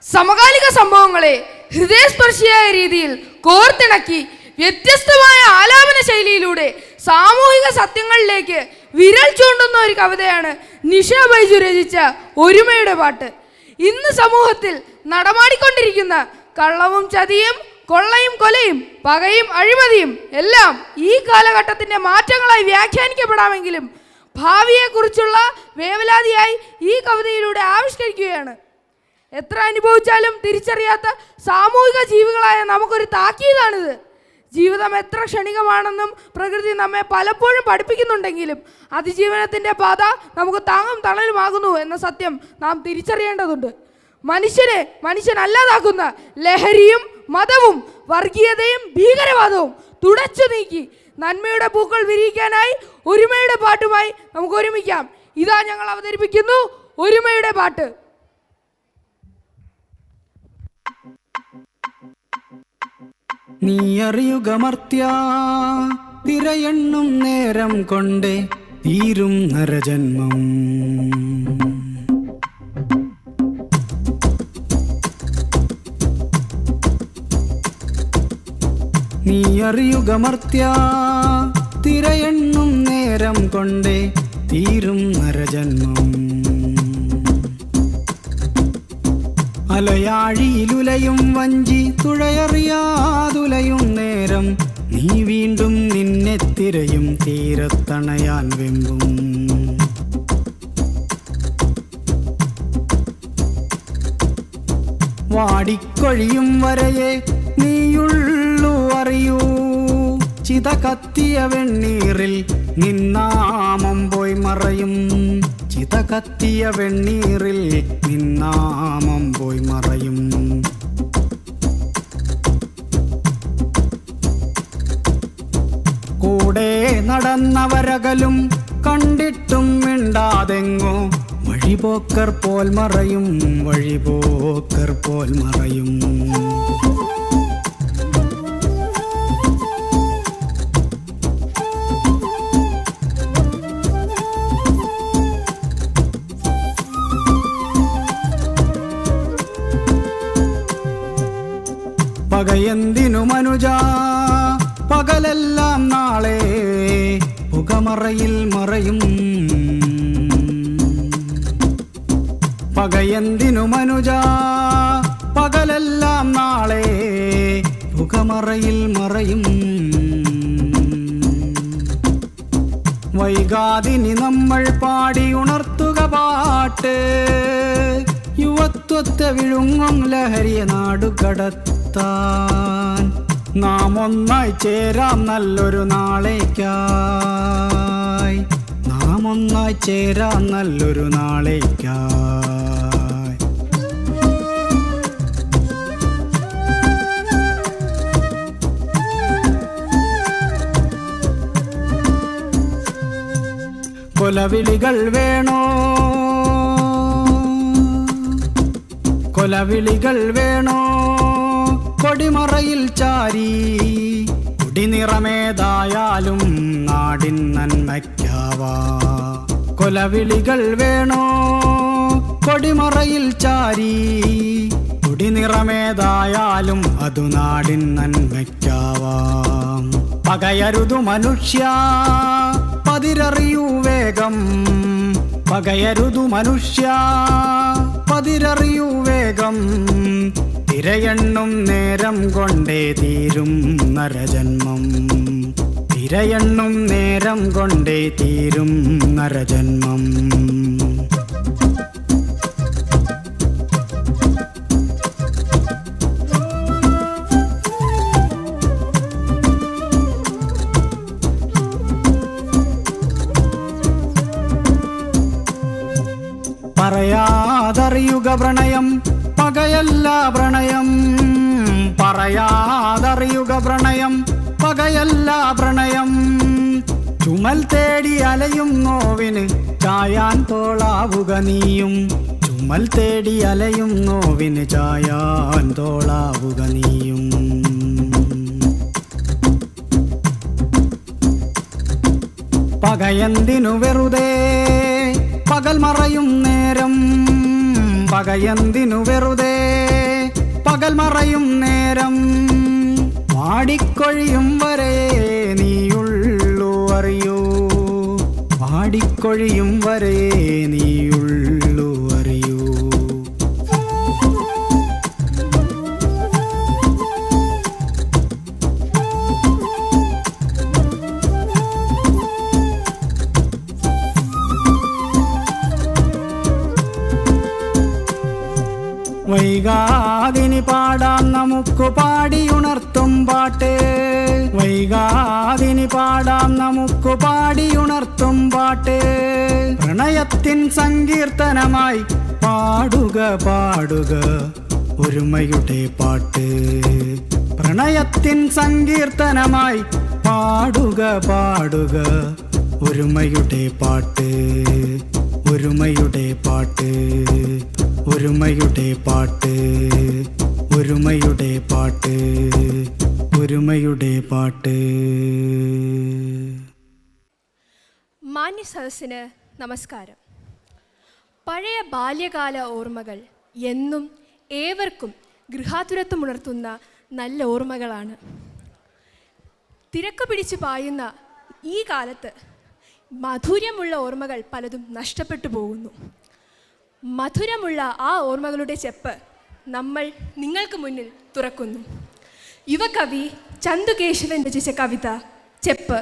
സമകാലിക സംഭവങ്ങളെ ഹൃദയസ്പർശിയായ രീതിയിൽ കോർത്തിണക്കി വ്യത്യസ്തമായ ആലാപന ശൈലിയിലൂടെ സാമൂഹിക സത്യങ്ങളിലേക്ക് വിരൽ ചൂണ്ടുന്ന ഒരു കവിതയാണ് നിഷ ബൈജു രചിച്ച ഒരുമയുടെ പാട്ട്. ഇന്ന് സമൂഹത്തിൽ നടമാടിക്കൊണ്ടിരിക്കുന്ന കള്ളവും ചതിയും കൊള്ളയും കൊലയും പകയും അഴിമതിയും എല്ലാം ഈ കാലഘട്ടത്തിൻ്റെ മാറ്റങ്ങളായി വ്യാഖ്യാനിക്കപ്പെടാമെങ്കിലും ഭാവിയെക്കുറിച്ചുള്ള വേവലാതിയായി ഈ കവിതയിലൂടെ ആവിഷ്കരിക്കുകയാണ്. എത്ര അനുഭവിച്ചാലും തിരിച്ചറിയാത്ത സാമൂഹിക ജീവികളായ നമുക്കൊരു താക്കീതാണിത്. ജീവിതം എത്ര ക്ഷണികമാണെന്നും പ്രകൃതി നമ്മെ പലപ്പോഴും പഠിപ്പിക്കുന്നുണ്ടെങ്കിലും അതിജീവനത്തിൻ്റെ പാത നമുക്ക് താങ്ങും തണലുമാകുന്നു എന്ന സത്യം നാം തിരിച്ചറിയേണ്ടതുണ്ട്. മനുഷ്യനെ മനുഷ്യനല്ലാതാക്കുന്ന ലഹരിയും മതവും വർഗീയതയും ഭീകരവാദവും തുടച്ചു നീക്കി നന്മയുടെ പൂക്കൾ വിരിയിക്കാനായി ഒരുമയുടെ പാട്ടുമായി നമുക്ക് ഒരുമിക്കാം. ഇതാ ഞങ്ങൾ അവതരിപ്പിക്കുന്നു ഒരുമയുടെ പാട്ട്. നീ അറിയുക മർത്യ, തിരയെണ്ണും നേരം കൊണ്ടേ തീരും നരജന്മം. നീ അറിയുക മർത്യ, തിരയെണ്ണും നേരം കൊണ്ടേ തീരും നരജന്മം. അലയാഴിയിലുലയും വഞ്ചി തുഴയറിയാതുലയും നേരം നീ വീണ്ടും നിന്നെ തിരയും തീരത്തണയാൻ വെമ്പും. വാടിക്കൊഴിയും വരയെ നീയുള്ളു അറിയൂ, ചിത കത്തിയ വെണ്ണീറിൽ നിന്നാമം പോയി മറയും. ചിത കത്തിയ വെണ്ണീറിൽ നിന്നാമം പോയി മറയും. കൂടെ നടന്നവരകലും കണ്ടിട്ടും മിണ്ടാതെങ്ങോ വഴിപോക്കർ പോൽ മറയും. വഴിപോക്കർ പോൽ മറയും. പകയെന്തിനു മനുജ, പകലെല്ലാം നാളെ പുകമറയിൽ മറയും. പകയെന്തിനു മനുജ, പകലെല്ലാം നാളെ പുകമറയിൽ മറയും. വൈകാതിനി നമ്മൾ പാടി ഉണർത്തുക പാട്ട്, യുവത്വത്തെ വിഴുങ്ങും ലഹരിയ നാടുകടത്താൻ. നാം ഒന്നായി ചേരാം നല്ലൊരു നാളേക്കായി. നാം ഒന്നായി ചേരാം നല്ലൊരു നാളേക്കായി. കൊലവിളികൾ വേണോ, കൊലവിളികൾ വേണോ കൊടിമറയിൽ ചാരി. കൊടിനിറമേതായാലും നാടിൻ നന്മയ്ക്കാവാ. കൊലവിളികൾ വേണോ കൊടിമറയിൽ ചാരി. കൊടിനിറമേതായാലും അതു നാടിൻ നന്മയ്ക്കാവാം. പകയരുതു മനുഷ്യ, പതിരറിയൂ വേഗം. പകയരുതു മനുഷ്യ, പതിരറിയൂ വേഗം. തിരയെണ്ണും നേരം കൊണ്ടേ തീരും നരജന്മം. തിരയെണ്ണും നേരം കൊണ്ടേ തീരും നരജന്മം. പറയാതറിയുക പ്രണയം പകയല്ല പ്രണയം. പറയാതറിയുക പ്രണയം പകയല്ല പ്രണയം. ചുമൽ തേടി അലയും നോവിന് ചായാൻ തോളാവുക നീയും. ചുമൽ തേടി അലയും നോവിന് ചായാൻ തോളാവുക നീയും. പകയെന്തിനു വെറുതെ പകൽ മറയും നേരം. പകയെന്തിനു വെറുതെ പകൽ മറയും നേരം പാടിക്കൊഴിയും വരെ നീയുള്ളൂ അറിയൂ പാടിക്കൊഴിയും വരെ നീയുള്ളൂ അറിയൂ വൈകാതിനി പാടാം നമുക്ക് പാടിയുണർത്തും പാട്ട് വൈകാതിനി പാടാം നമുക്ക് പാടിയുണർത്തും പാട്ട് പ്രണയത്തിൻ സങ്കീർത്തനമായി പാടുക പാടുക ഒരുമയുടെ പാട്ട് പ്രണയത്തിൻ സങ്കീർത്തനമായി പാടുക പാടുക ഒരുമയുടെ പാട്ട് ഒരുമയുടെ പാട്ട് ഒരുമയുടെ പാട്ട് ഒരുമയുടെ പാട്ട് ഒരുമയുടെ പാട്ട്. മാന്യ സദസ്സിന് നമസ്കാരം. പഴയ ബാല്യകാല ഓർമ്മകൾ എന്നും ഏവർക്കും ഗൃഹാതുരത്വമുണർത്തുന്ന നല്ല ഓർമ്മകളാണ്. തിരക്ക് പിടിച്ച് പായുന്ന ഈ കാലത്ത് മധുരമുള്ള ഓർമ്മകൾ പലതും നഷ്ടപ്പെട്ടു പോകുന്നു. മധുരമുള്ള ആ ഓർമ്മകളുടെ ചെപ്പ് നമ്മൾ നിങ്ങൾക്ക് മുന്നിൽ തുറക്കുന്നു. യുവകവി ചന്തുകേശവൻ രചിച്ച കവിത ചെപ്പ്.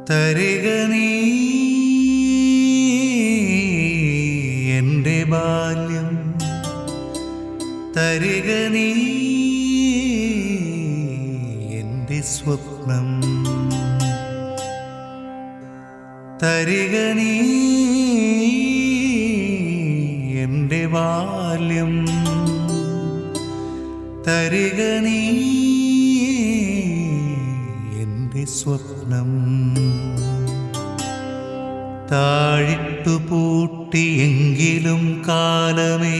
തരിക നീ എൻ്റെ ബാല്യം, തരിക നീ എൻ്റെ സ്വപ്നം, തരിക നീ എൻ്റെ ബാല്യം, തരിക നീ എൻ്റെ സ്വപ്നം. താഴിട്ടു പൂട്ടിയെങ്കിലും കാലമേ,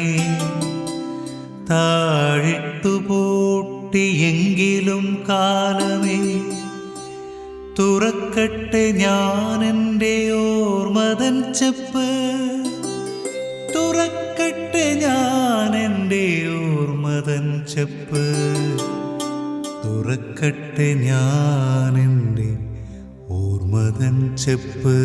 താഴിട്ടു പൂട്ടിയെങ്കിലും കാലമേ, തുറക്കട്ടെ ഞാനെൻ്റെ ഓർമ്മതൻ ചെപ്പ്, തുറക്കട്ടെ ഞാനെൻ്റെ ഓർമ്മതൻ ചെപ്പ്, തുറക്കട്ടെ ഞാനെൻ്റെ ഓർമ്മതൻ ചെപ്പ്.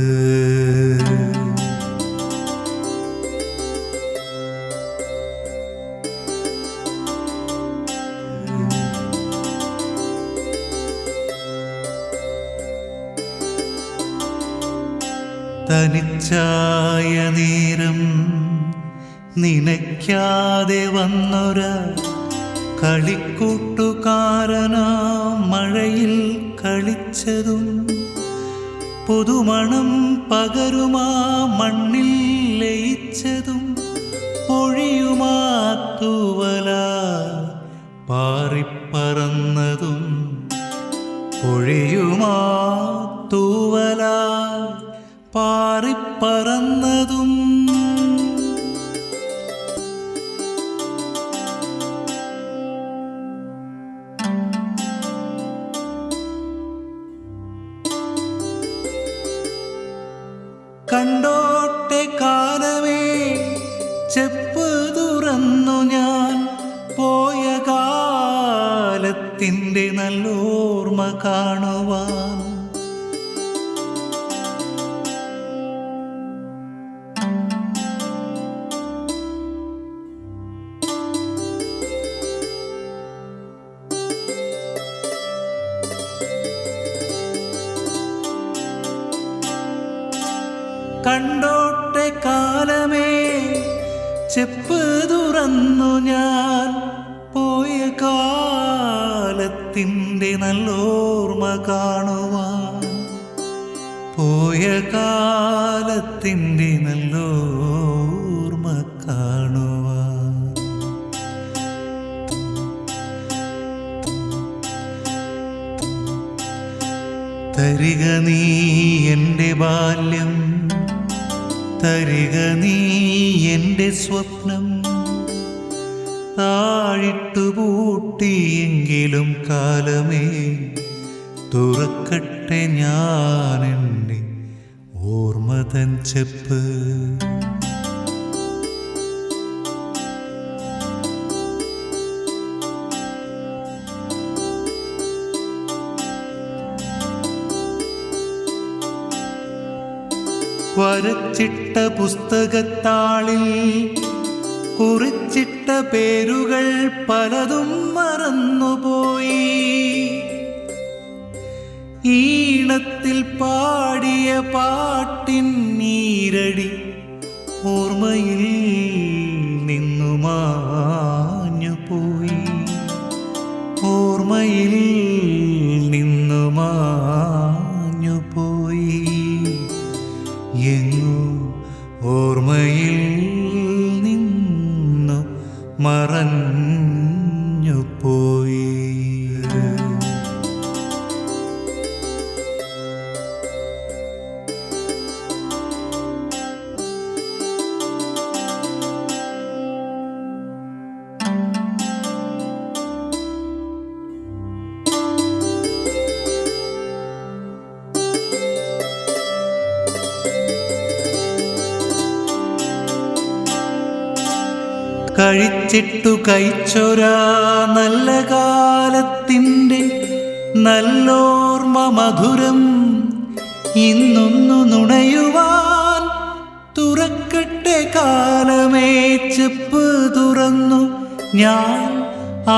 തനിച്ചായ നേരം നനയ്ക്കാതെ വന്നൊരാ കളിക്കൂട്ടുകാരനാ മഴയിൽ കളിച്ചതും, പുതുമണം പകരുമാ മണ്ണിൽ ലയിച്ചതും, പൊഴിയുമാ തൂവല പാറിപ്പറന്നതും, പൊഴിയുമാ തൂവല പാറിപ്പറന്നതും. കണ്ടോട്ടെ കാലമേ, ചെപ്പ് തുറന്നു ഞാൻ പോയ കാലത്തിൻ്റെ നല്ലോർമ്മ കാണുവാൻ. കണ്ടോട്ടെ കാലമേ ചെപ്പ് തുറന്നു ഞാൻ പോയ കാലത്തിൻ്റെ നല്ലോർമ്മ കാണുവാൻ, പോയ കാലത്തിൻ്റെ നല്ലോർമ്മ കാണുവാൻ. തരിക നീ എൻ്റെ ബാല്യം, തരിക നീ എൻ്റെ സ്വപ്നം, താഴിട്ടു പൂട്ടിയെങ്കിലും കാലമേ തുറക്കട്ടെ ഞാൻ എൻ്റെ ഓർമ്മതൻ ചെപ്പ്. വരച്ചിട്ട പുസ്തകത്താളിൽ കുറിച്ചിട്ട പേരുകൾ പലതും മറന്നുപോയി. ഈണത്തിൽ പാടിയ പാട്ടിൻ നീരടി ഓർമ്മയിൽ നിന്നു മാഞ്ഞുപോയി, ഓർമ്മയിൽ നിന്നു മാഞ്ഞുപോയി. എങ്ങോ ഓർമ്മയിൽ നിന്നു മറഞ്ഞുപോയി. കഴിച്ചിട്ടു കഴിച്ചൊരാ നല്ല കാലത്തിൻ്റെ നല്ലോർമ്മ മധുരം ഇന്നൊന്നു നുണയുവാൻ, തുറക്കട്ടെ കാലമേ ചെപ്പ് തുറന്നു ഞാൻ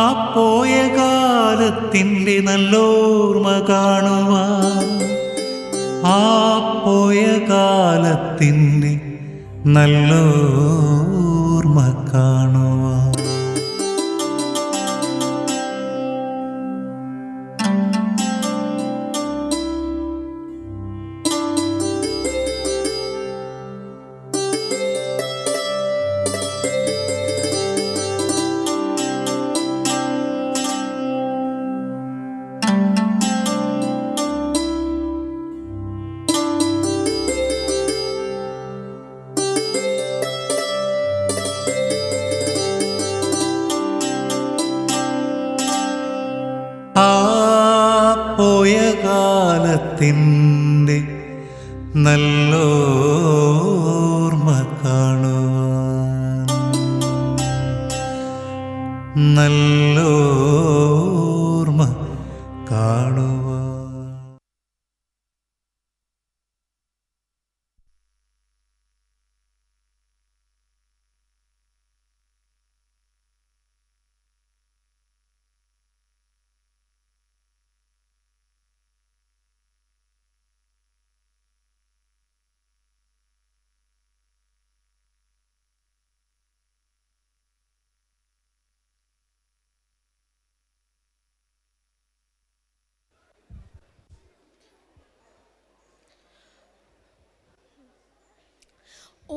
ആ പോയ കാലത്തിൻ്റെ നല്ലോർമ്മ കാണുവാൻ, ആ പോയ കാലത്തിൻ്റെ നല്ലോർമ്മ കാണുവാൻ. പോയ കാലത്തിൻ്റെ നല്ലോർമ്മ കാണുവാൻ, നല്ലോർമ്മ കാണുവാൻ.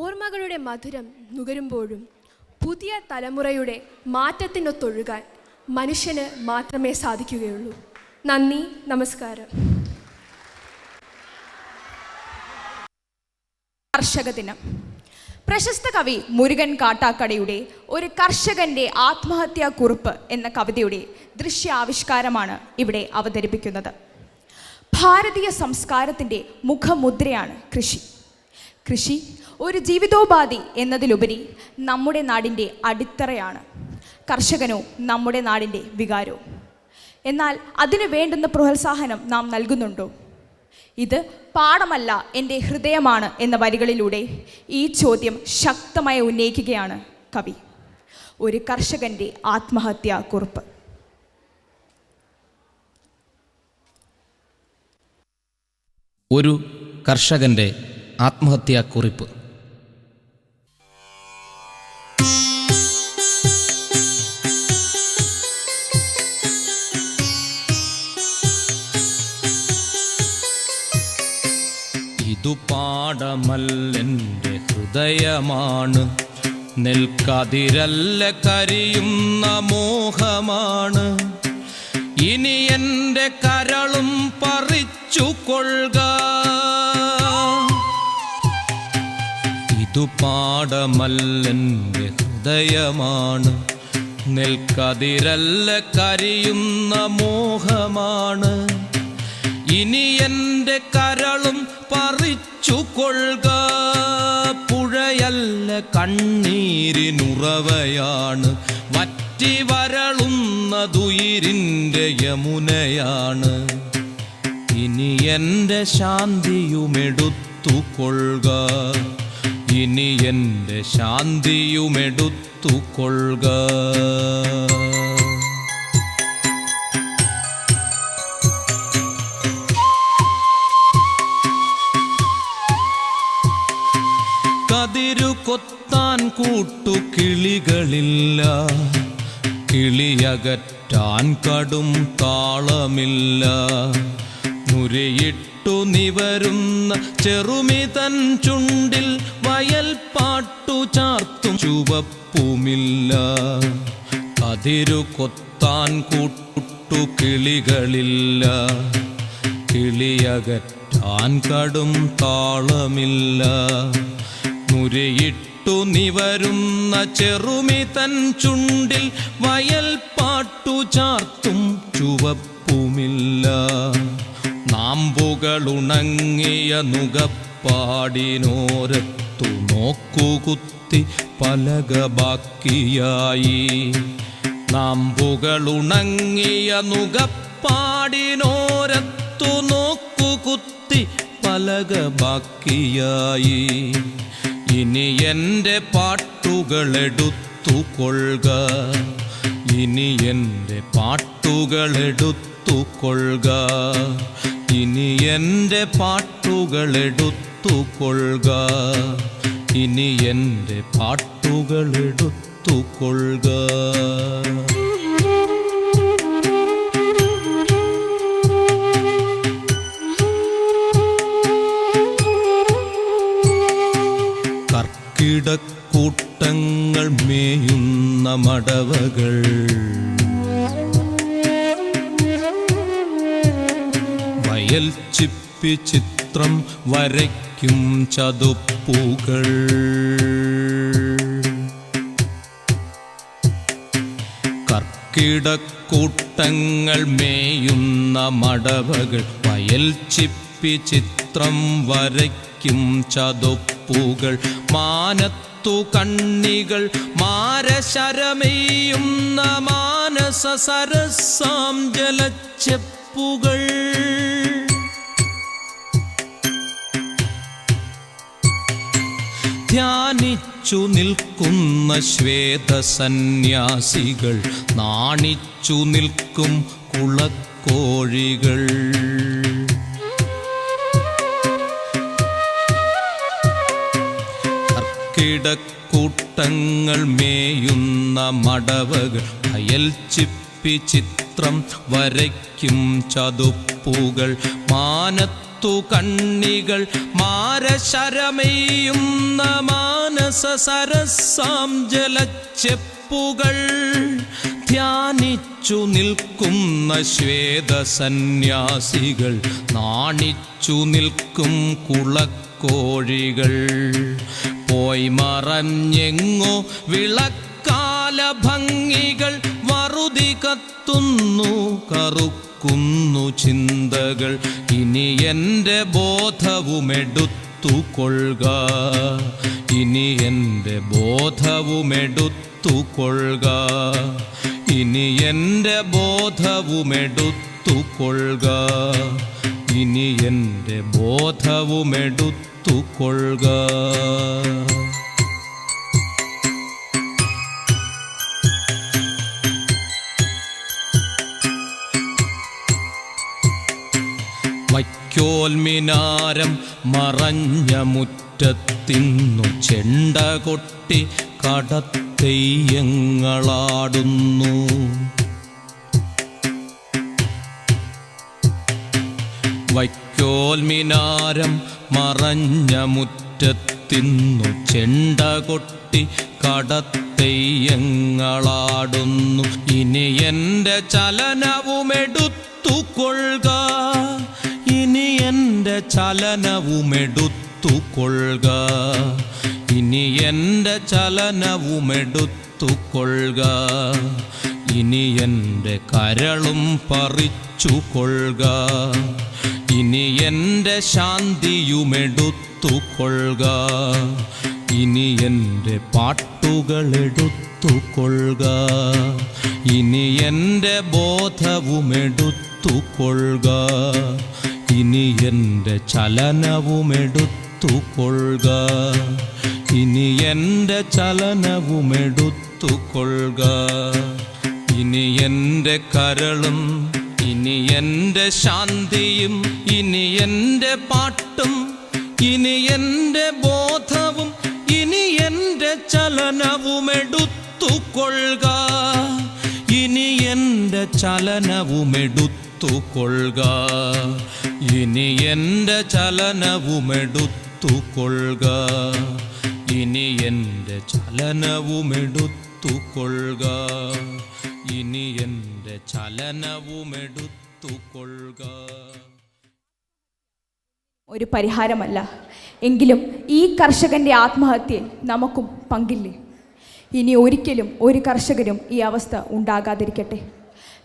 ഓർമ്മകളുടെ മധുരം നുകരുമ്പോഴും പുതിയ തലമുറയുടെ മാറ്റത്തിനൊത്തൊഴുകാൻ മനുഷ്യന് മാത്രമേ സാധിക്കുകയുള്ളൂ. നന്ദി, നമസ്കാരം. കർഷക ദിനം. പ്രശസ്ത കവി മുരുകൻ കാട്ടാക്കടയുടെ ഒരു കർഷകന്റെ ആത്മഹത്യാ കുറിപ്പ് എന്ന കവിതയുടെ ദൃശ്യാവിഷ്കാരമാണ് ഇവിടെ അവതരിപ്പിക്കുന്നത്. ഭാരതീയ സംസ്കാരത്തിൻ്റെ മുഖമുദ്രയാണ് കൃഷി. കൃഷി ഒരു ജീവിതോപാധി എന്നതിലുപരി നമ്മുടെ നാടിൻ്റെ അടിത്തറയാണ്. കർഷകനോ നമ്മുടെ നാടിൻ്റെ വികാരവും. എന്നാൽ അതിന് വേണ്ടുന്ന പ്രോത്സാഹനം നാം നൽകുന്നുണ്ടോ? ഇത് പാഠമല്ല, എൻ്റെ ഹൃദയമാണ് എന്ന വരികളിലൂടെ ഈ ചോദ്യം ശക്തമായി ഉന്നയിക്കുകയാണ് കവി. ഒരു കർഷകൻ്റെ ആത്മഹത്യാ കുറിപ്പ്. ഒരു കർഷകൻ്റെ ആത്മഹത്യാക്കുറിപ്പ്. ഇതു പാടമല്ലെൻ്റെ ഹൃദയമാണ്, നെൽക്കതിരല്ല കരിയുന്ന മോഹമാണ്. ഇനി എൻ്റെ കരളും പറിച്ചു കൊള്ളുക. ഇതു പാടമല്ലെൻ്റെ ഹൃദയമാണ്, നെൽക്കതിരല്ല കരിയുന്ന മോഹമാണ്. ഇനി എൻ്റെ കരളും പറിച്ചു കൊള്ളുക. പുഴയല്ല കണ്ണീരിനുറവയാണ്, വറ്റി വരളുന്നതുയിരിൻ്റെ യമുനയാണ്. ഇനി എൻ്റെ ശാന്തിയുമെടുത്തു കൊള്ളുക. ഇനി എൻ്റെ ശാന്തിയുമെടുത്തു കൊള്ളുക. കതിരു കൊത്താൻ കൂട്ടുകിളികളില്ല, കിളിയകറ്റാൻ കടും താളമില്ല. മുരയിട്ടു നിവരുന്ന ചെറുമിതൻ ചുണ്ടിൽ വയൽ പാട്ടു ചാർത്തും ചുവപ്പുമില്ല. കതിരു കൊത്താൻ കൂട്ടുകിളികളില്ല, കിളിയകറ്റാൻ കടും താളമില്ല. മുരയിട്ടു നിവരുന്ന ചെറുമിതൻ ചുണ്ടിൽ വയൽ പാട്ടു ചാർത്തും ചുവപ്പുമില്ല. നാമ്പുകളുണങ്ങിയ നുകപ്പാടിനോരത്തു നോക്കുകുത്തി പലക ബാക്കിയായി. നാമ്പുകളുണങ്ങിയ നുകപ്പാടിനോരത്തു നോക്കുകുത്തി പലക ബാക്കിയായി. ഇനി എൻ്റെ പാട്ടുകളെടുത്തു കൊള്ളുക. ഇനി എൻ്റെ പാട്ടുകളെടുത്തു കൊള്ളുക. ഇനി എൻ്റെ പാട്ടുകളെടുത്തു കൊള്ളുക. ഇനി എൻ്റെ പാട്ടുകളെടുത്തു കൊള്ളുക. കർക്കിടക്കൂട്ടങ്ങൾ മേയുന്ന മടവകൾ, വയൽ ചിപ്പി ചിത്രം വരയ്ക്കും ചതുപ്പുകൾ. കർക്കിടക്കൂട്ടങ്ങൾ മേയുന്ന മടവകൾ, വയൽ ചിപ്പി ചിത്രം വരയ്ക്കും ചതുപ്പുകൾ. മാനത്തു കണ്ണികൾ മാരശരമെയ്യുന്ന മാനസ സരസാം ജലച്ചെപ്പുകൾ. ധ്യാനിച്ചു നിൽക്കുന്ന ശ്വേതസന്യാസികൾ, നാണിച്ചു നിൽക്കും കുളക്കോഴികൾ. കർക്കിടക്കൂട്ടങ്ങൾ മേയുന്ന മടവകൾ, വയൽ ചിപ്പി ചിത്രം വരയ്ക്കും ചതുപ്പുകൾ. മാനത്തു കണ്ണികൾ മാരശരമെയ്യുന്ന മാനസ സരസാം ജലച്ചെപ്പുകൾ. ധ്യാനിച്ചു നിൽക്കുന്ന ശ്വേതസന്യാസികൾ, നാണിച്ചു നിൽക്കും കുളക്കോഴികൾ. പോയി മറഞ്ഞെങ്ങോ വിളക്കാല ഭംഗികൾ, വറുതി കത്തുന്നു കറുക്കുന്നു ചിന്തകൾ. ഇനി എൻ്റെ ബോധവുമെടുത്തു കൊള്ളുക. ഇനി എൻ്റെ ബോധവുമെടുത്തു കൊള്ളുക. ഇനി എൻ്റെ ബോധവുമെടുത്തു കൊള്ളുക. ഇനി എൻ്റെ ബോധവുമെടുത്തു കൊള്ളുക. വൈക്കോൽമിനാരങ്ങൾ ോൽമിനാരം മറഞ്ഞ മുറ്റത്തിന്നു ചെണ്ട കൊട്ടി കടത്തെയ്യങ്ങളാടുന്നു. വൈക്കോൽമിനാരം മറഞ്ഞ മുറ്റത്തിന്നു ചെണ്ട കൊട്ടി കടത്തെയ്യങ്ങളാടുന്നു. ഇനി എൻ്റെ ചലനവുമെടുത്തുകൊള്ളുക, ഇനി എൻ്റെ ചലനവുമെടുത്തുകൊള്ളുക, ഇനി എൻ്റെ ചലനവുമെടുത്തുകൊള്ളുക, ഇനി എൻ്റെ കരളും പറിച്ചുകൊള്ളുക, ഇനി എൻ്റെ ശാന്തിയുമെടുത്തുകൊള്ളുക, ഇനി എൻ്റെ പാട്ടുകളെടുത്തുകൊള്ളുക, ഇനി എൻ്റെ ബോധവുമെടുത്തുകൊള്ളുക, ഇനി എൻ്റെ ചലനവുമെടുത്തുകൊള്ളുക, ഇനി എൻ്റെ ചലനവുമെടുത്തുകൊള്ളുക, ഇനി എൻ്റെ കരളും ഇനി എൻ്റെ ശാന്തിയും ഇനി എൻ്റെ പാട്ടും ഇനി എൻ്റെ ബോധവും ഇനി എൻ്റെ ചലനവുമെടുത്തുകൊള്ളുക, ഇനി എൻ്റെ ചലനവുമെടുത്തുകൊള്ളുക, ഇനി എൻ്റെ ചലനവുമെടുത്തുകൊള്ളുക, ഇനി എൻ്റെ ചലനവുമെടുത്തുകൊള്ളുക, ഇനി എൻ്റെ ചലനവുമെടുത്തുകൊള്ളുക. ഒരു പരിഹാരമല്ല എങ്കിലും ഈ കർഷകൻ്റെ ആത്മഹത്യയിൽ നമുക്കും പങ്കില്ലേ? ഇനി ഒരിക്കലും ഒരു കർഷകരും ഈ അവസ്ഥ ഉണ്ടാകാതിരിക്കട്ടെ.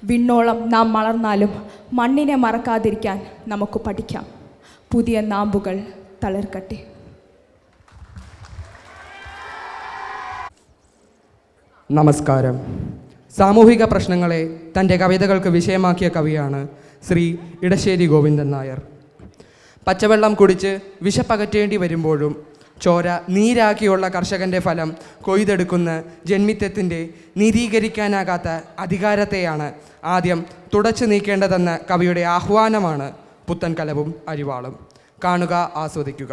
വിണ്ണോളം നാം വളർന്നാലും മണ്ണിനെ മറക്കാതിരിക്കാൻ നമുക്ക് പഠിക്കാം. പുതിയ നാമ്പുകൾ തളിർക്കട്ടെ. നമസ്കാരം. സാമൂഹിക പ്രശ്നങ്ങളെ തൻ്റെ കവിതകൾക്ക് വിഷയമാക്കിയ കവിയാണ് ശ്രീ ഇടശ്ശേരി ഗോവിന്ദൻ നായർ. പച്ചവെള്ളം കുടിച്ച് വിശപ്പകറ്റേണ്ടി വരുമ്പോഴും ചോര നീരാക്കിയുള്ള കർഷകൻ്റെ ഫലം കൊയ്തെടുക്കുന്ന ജന്മിത്വത്തിൻ്റെ നീതീകരിക്കാനാകാത്ത അധികാരത്തെയാണ് ആദ്യം തുടച്ചു നീക്കേണ്ടതെന്ന കവിയുടെ ആഹ്വാനമാണ് പുത്തൻകലവും അരിവാളും. കാണുക, ആസ്വദിക്കുക.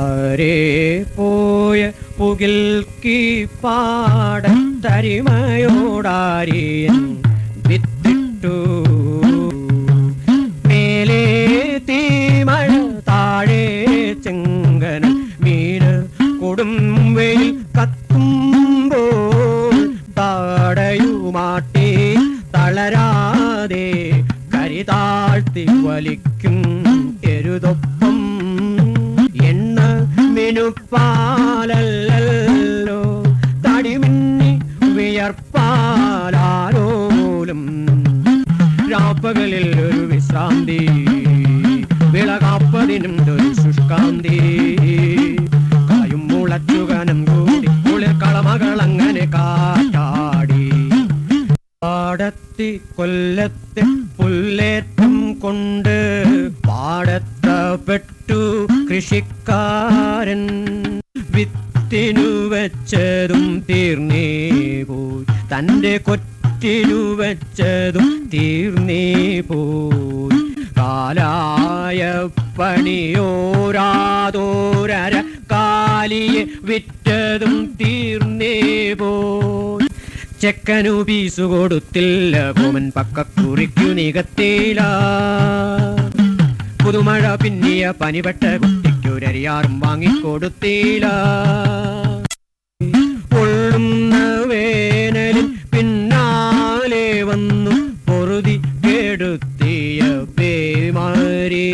അരേ പോയ പുകിൽക്കി പാടത്തരിമയോടാരിയൻ വിത്തിട്ടു. മേലേ തീമഴ താഴെ ചെങ്കന മീന് കൊടുംവെയിൽ കത്തുമ്പോൾ താടയുമാട്ടി തളരാതെ കരിതാഴ്ത്തി വലിക്കും എരുതൊപ്പം. മിനുപ്പാലല്ലോ തടിമിന്നി വിയർപ്പാലോലും രാപ്പകലിൽ ഒരു വിശ്രാന്തി, വിളകാപ്പതിനും ഒരു ശുഷ്കാന്തി. കായും മുളച്ചുകനം കൂടി കുളിർ കളമകൾ അങ്ങനെ കാറ്റാടി. പാടത്തി കൊല്ലത്തെ പുല്ലേറ്റം കൊണ്ട് പാടത്തപ്പെട്ടു കൃഷിക്കാരൻ. വിത്തിനു വെച്ചതും തീർന്നേ പോയി, തൻ്റെ കൊറ്റിനു വെച്ചതും തീർന്നേ പോയി. കാലായ പണിയോരാതോരര കാലിയെ വിറ്റതും തീർന്നേ പോയി. ചെക്കനു പീസു കൊടുത്തില്ല, കോമൻ പക്കക്കുറിക്കു നികത്തില്ല. പുതുമഴ പിന്നിയ പനിപെട്ട കുട്ടിക്കൊരരിയാറും വാങ്ങിക്കൊടുത്തില്ല. പൊള്ളുന്ന വേനലിൽ പിന്നാലെ വന്നു പൊറുതി കെടുത്തിയ പേമാരി.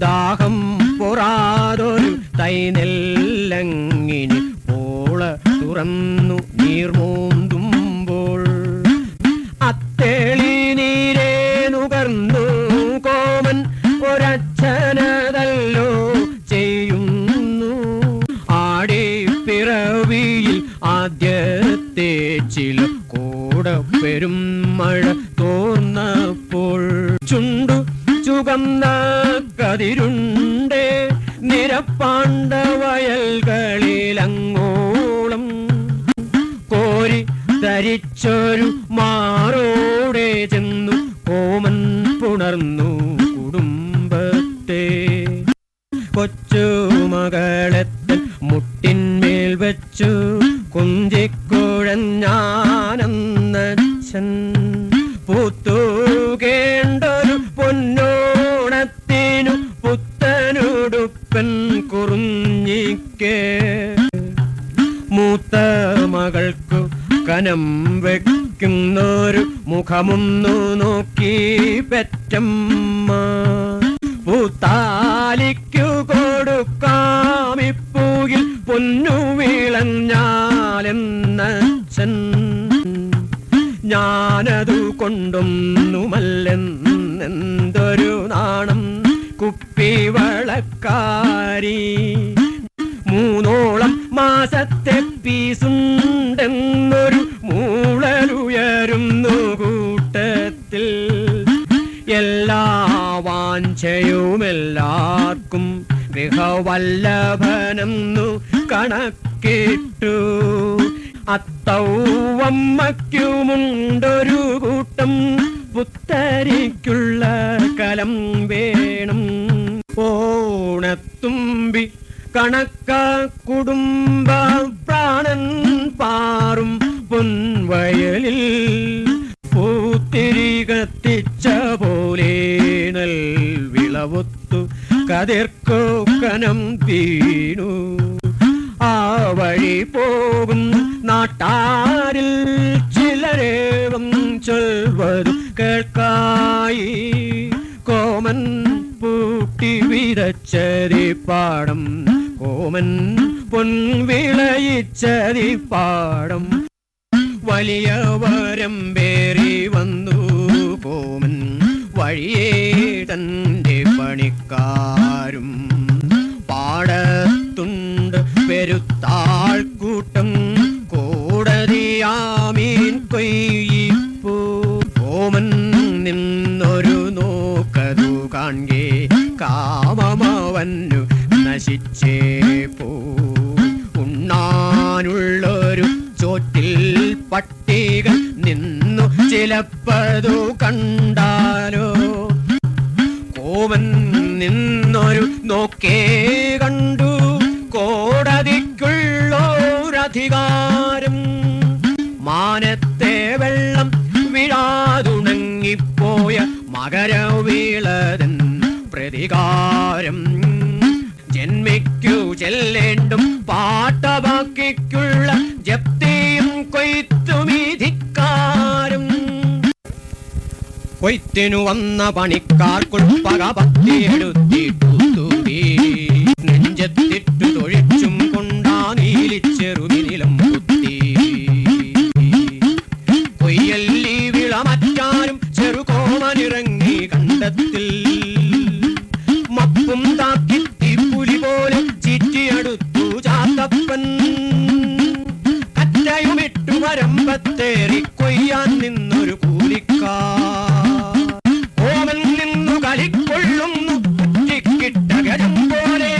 ദാഹം പൊറാതൊരു തൈനെല്ലങ്ങിന് പോള തുറന്നു നീർമോന്തുമ്പോൾ അത്തേളി നീരേ നുകർന്നു കോമൻ ഒരച്ഛനതല്ലോ ചെയ്യുന്നു. ആടി പിറവിയിൽ ആദ്യത്തെ ചില കൂടപ്പെരും മഴ തോർന്നപ്പോൾ ചുണ്ടു ചുകന്ന കതിരുണ്ടേ നിരപ്പാണ്ട വയൽകളിലങ്ങോളം കോരി തരിച്ചൊരു മാറോടെ ചെന്നു കോമൻ പുണർന്നു കുടുംബത്തെ. കൊച്ചു മകളെത്തൻ മുട്ടിന്മേൽ വെച്ചു കുഞ്ചിക്കുഴഞ്ഞാനന്നച്ഛൻ. പൂത്തുകേണ്ടൊരു പൊന്നോണത്തിനു പുത്തനുടുപ്പൻ കുറുഞ്ഞിക്ക്. മൂത്ത മകൾക്കു കനം വെക്കുന്നൊരു മുഖമൊന്നു നോക്കി പെറ്റമ്മ. പൂത്താലിക്കു കൊടുക്കാമിപ്പൂകിൽ പൊന്നു വിളഞ്ഞാലെന്നച്ഛൻ. ഞാനതു കൊണ്ടൊന്നുമല്ലെന്തൊരു നാണം കുപ്പിവളക്കാരി. 3 മാസത്തെ പീസുണ്ടെന്നൊരു മൂളലുയരുന്നു കൂട്ടത്തിൽ. എല്ലാ വാഞ്ചയുമെല്ലാവർക്കും ഗൃഹവല്ലഭനെന്നു കണക്കിട്ടു. അത്തൗവമ്മയ്ക്കുമുണ്ടൊരു കൂട്ടം പുത്തരിക്കുള്ള കലം വേണം. ഓണത്തുമ്പി കണക്ക കുടുംബ പ്രാണൻ പാറും പൊൻവയലിൽ പൂത്തിരി കത്തിച്ച പോലെ നൽ വിളവൊത്തു കതിർക്കോ കനം വീണു. ആ വഴി പോകും നാട്ടാരിൽ ചിലരേവം ചൊൽവതു കേൾക്കായി. കോമൻ പൂട്ടി വിതച്ചതി പാടം, കോമൻ പൊൻവിളയിച്ചതി പാടം. വലിയ വരമ്പേറി വന്നു കോമൻ വഴിയേ തൻ്റെ പണിക്കാരും. പാടത്തുണ്ട് പെരുത്താൾക്കൂട്ടം കോടതിയാമീൻ കൊയ്യിപ്പൂ. കോമൻ നിന്നൊരു നോക്കതു കാൺകെ കാമമവന്നു നശിച്ചേ പോ. ഉണ്ണാനുള്ളൊരു ചോറ്റിൽ പട്ടികൾ നിന്നു ചിലപ്പതു കണ്ടാലോ. കോമൻ നിന്നൊരു നോക്കേ കണ്ടു കോടതിക്കുള്ളൊരധികാരം. മാനത്തെ വെള്ളം വിഴാതുണങ്ങിപ്പോയ മകരവീളതൻ പ്രതികാരം. ജന്മിക്കു ചെല്ലേണ്ടും പാട്ടബാക്കിക്കുള്ള ജപ്തിയും കൊയ്ത്തുമീധിക്കാരും. കൊയ്ത്തിനു വന്ന പണിക്കാർക്കുൾപ്പക പത്തിയെടുത്തിട്ടു നെഞ്ചത്തിട്ടു തൊഴിച്ചും കൊണ്ടാ നീലിച്ചെറുതിനിലം കുത്തി. കൊയ്യല്ലി വിളമറ്റാനും ചെറുകോമനിറങ്ങി കണ്ടത്തിൽ. മപ്പും താക്കി തീപ്പുലി പോലെ ചീറ്റിയടുത്തു ചാത്തപ്പൻ. കറ്റയുമിട്ടു വരമ്പത്തേറി കൊയ്യാൻ നിന്നൊരു കൂലിക്കാർ. കോമൻ നിന്നു കളിക്കൊള്ളുന്നു കുറ്റിക്കിട്ട ഗജം പോലെ.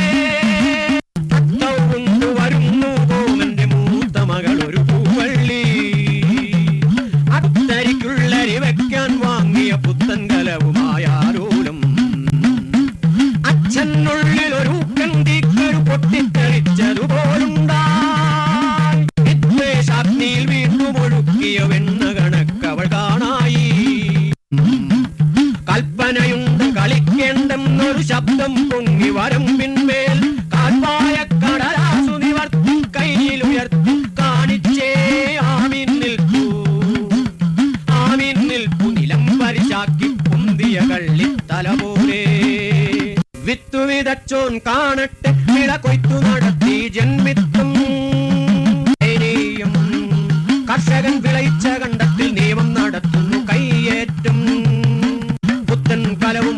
കൊണ്ടുവരുന്നു കോമന്റെ മൂത്ത മകളൊരു പൂവള്ളി. അത്തരിക്കുള്ളരി വെക്കാൻ വാങ്ങിയ പുത്തൻ കലവുമായാരോലും. അച്ഛനുള്ളിലൊരു കന്തിക്കൊരു പൊട്ടിത്തെറിച്ചതുപോലുണ്ടായി. വിദ്വേഷാഗ്നിയിൽ വീണ്ടും ഒഴുക്കിയ വെണ്ണ കണക്കവൾ കാണായി. കൽപ്പനയുണ്ട് കളിക്കേണ്ടെന്നൊരു ശബ്ദം പൊങ്ങി വരമ്പിന്മേൽ. കാൽപ്പായ കടലാസു നിവർത്തി കയ്യിലുയർത്തി കാണിച്ചേ ആമീൻ നിൽക്കൂ. ആമീൻ നിൽക്കു നിലം പരിശാക്കി പൊന്തിയ കള്ളിത്തല പോലെ. വിത്തു വിതച്ചോൻ കാണട്ടെ വിള കൊയ്ത്തു നടത്തി ജന്മിത്വം. കർഷകൻ വിളയിച്ച കണ്ടത്തിൽ നിയമം നടത്തുന്നു കൈയേറ്റം. പുത്തൻ കലവും